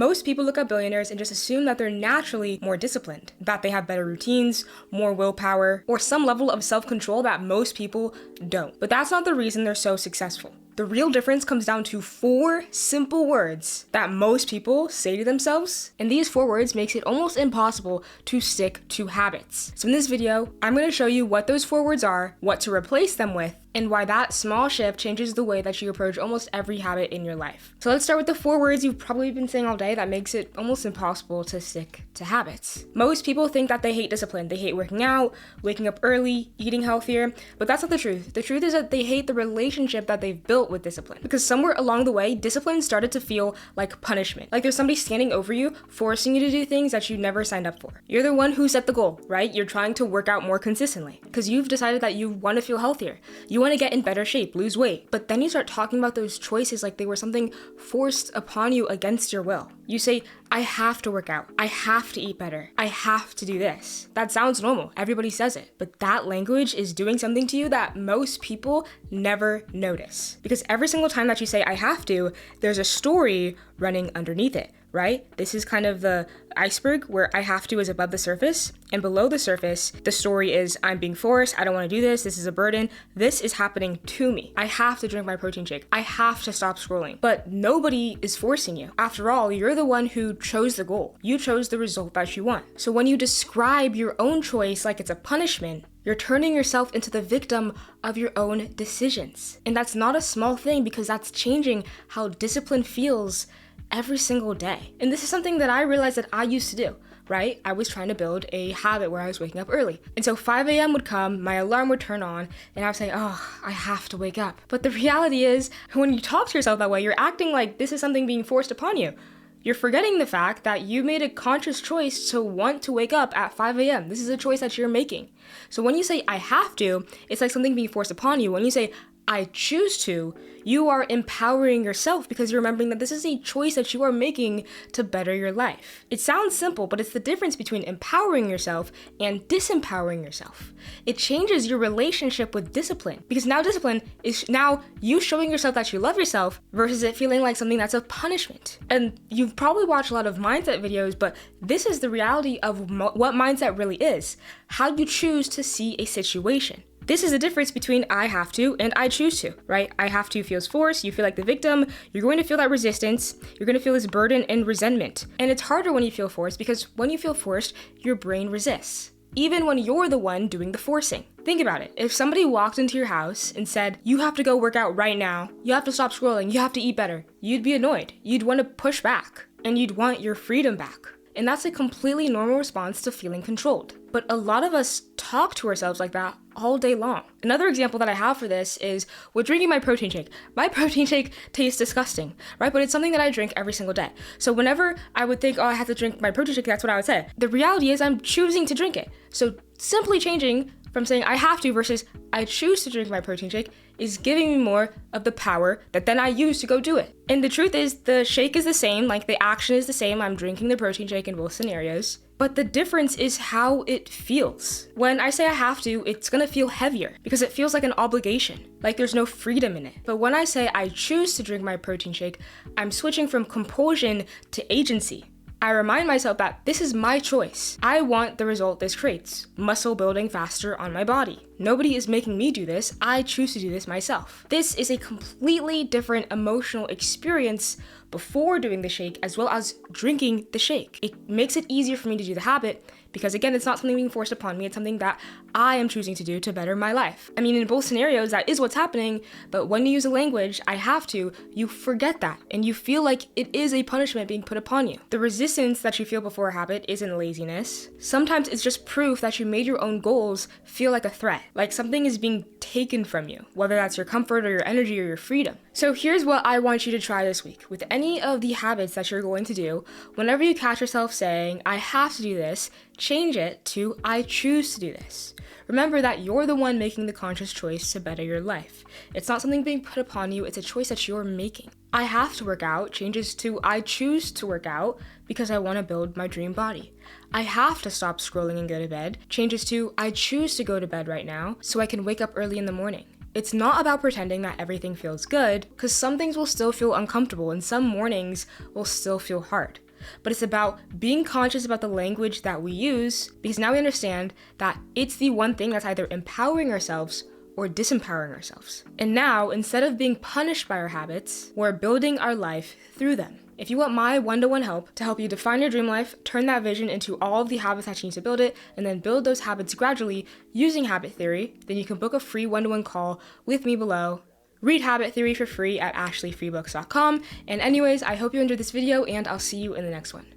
Most people look at billionaires and just assume that they're naturally more disciplined, that they have better routines, more willpower, or some level of self-control that most people don't. But that's not the reason they're so successful. The real difference comes down to 4 simple words that most people say to themselves, and these 4 words makes it almost impossible to stick to habits. So in this video, I'm going to show you what those 4 words are, what to replace them with, and why that small shift changes the way that you approach almost every habit in your life. So let's start with the 4 words you've probably been saying all day that makes it almost impossible to stick to habits. Most people think that they hate discipline. They hate working out, waking up early, eating healthier, but that's not the truth. The truth is that they hate the relationship that they've built with discipline. Because somewhere along the way, discipline started to feel like punishment. Like there's somebody standing over you, forcing you to do things that you never signed up for. You're the one who set the goal, right? You're trying to work out more consistently because you've decided that you want to feel healthier. You want to get in better shape, lose weight. But then you start talking about those choices like they were something forced upon you against your will. You say, I have to work out. I have to eat better. I have to do this. That sounds normal. Everybody says it. But that language is doing something to you that most people never notice. Because every single time that you say, I have to, there's a story running underneath it, right? This is kind of the iceberg where I have to is above the surface, and below the surface, the story is I'm being forced, I don't want to do this is a burden, this is happening to me. I have to drink my protein shake. I have to stop scrolling. But nobody is forcing you. After all, you're the one who chose the goal. You chose the result that you want. So when you describe your own choice like it's a punishment, you're turning yourself into the victim of your own decisions. And that's not a small thing because that's changing how discipline feels every single day. And this is something that I realized that I used to do, right? I was trying to build a habit where I was waking up early. And so 5 a.m. would come, my alarm would turn on, and I would say, oh, I have to wake up. But the reality is, when you talk to yourself that way, you're acting like this is something being forced upon you. You're forgetting the fact that you made a conscious choice to want to wake up at 5 a.m. This is a choice that you're making. So when you say, I have to, it's like something being forced upon you. When you say, I choose to, you are empowering yourself because you're remembering that this is a choice that you are making to better your life. It sounds simple, but it's the difference between empowering yourself and disempowering yourself. It changes your relationship with discipline because now discipline is now you showing yourself that you love yourself versus it feeling like something that's a punishment. And you've probably watched a lot of mindset videos, but this is the reality of what mindset really is. How you choose to see a situation. This is the difference between I have to and I choose to, right? I have to feels forced, you feel like the victim, you're going to feel that resistance, you're going to feel this burden and resentment. And it's harder when you feel forced because when you feel forced, your brain resists, even when you're the one doing the forcing. Think about it. If somebody walked into your house and said, you have to go work out right now, you have to stop scrolling, you have to eat better, you'd be annoyed. You'd want to push back and you'd want your freedom back. And that's a completely normal response to feeling controlled. But a lot of us talk to ourselves like that all day long. Another example that I have for this is with drinking my protein shake. My protein shake tastes disgusting, right? But it's something that I drink every single day. So whenever I would think, oh, I have to drink my protein shake, that's what I would say. The reality is I'm choosing to drink it. So simply changing from saying I have to versus I choose to drink my protein shake is giving me more of the power that then I use to go do it. And the truth is the shake is the same, like the action is the same. I'm drinking the protein shake in both scenarios. But the difference is how it feels. When I say I have to, it's gonna feel heavier because it feels like an obligation, like there's no freedom in it. But when I say I choose to drink my protein shake, I'm switching from compulsion to agency. I remind myself that this is my choice. I want the result this creates, muscle building faster on my body. Nobody is making me do this. I choose to do this myself. This is a completely different emotional experience before doing the shake as well as drinking the shake. It makes it easier for me to do the habit because again, it's not something being forced upon me. It's something that I am choosing to do to better my life. I mean, in both scenarios, that is what's happening, but when you use the language, I have to, you forget that and you feel like it is a punishment being put upon you. The resistance that you feel before a habit isn't laziness. Sometimes it's just proof that you made your own goals feel like a threat, like something is being taken from you, whether that's your comfort or your energy or your freedom. So here's what I want you to try this week. With any of the habits that you're going to do, whenever you catch yourself saying, I have to do this, change it to I choose to do this. Remember that you're the one making the conscious choice to better your life. It's not something being put upon you, it's a choice that you're making. I have to work out changes to I choose to work out because I want to build my dream body. I have to stop scrolling and go to bed changes to I choose to go to bed right now so I can wake up early in the morning. It's not about pretending that everything feels good, because some things will still feel uncomfortable and some mornings will still feel hard. but it's about being conscious about the language that we use, because now we understand that it's the one thing that's either empowering ourselves or disempowering ourselves. And now, instead of being punished by our habits, we're building our life through them. If you want my one-to-one help to help you define your dream life, turn that vision into all of the habits that you need to build it, and then build those habits gradually using habit theory, then you can book a free one-to-one call with me below. Read Habit Theory for free at ashleyfreebooks.com. And anyways, I hope you enjoyed this video, and I'll see you in the next one.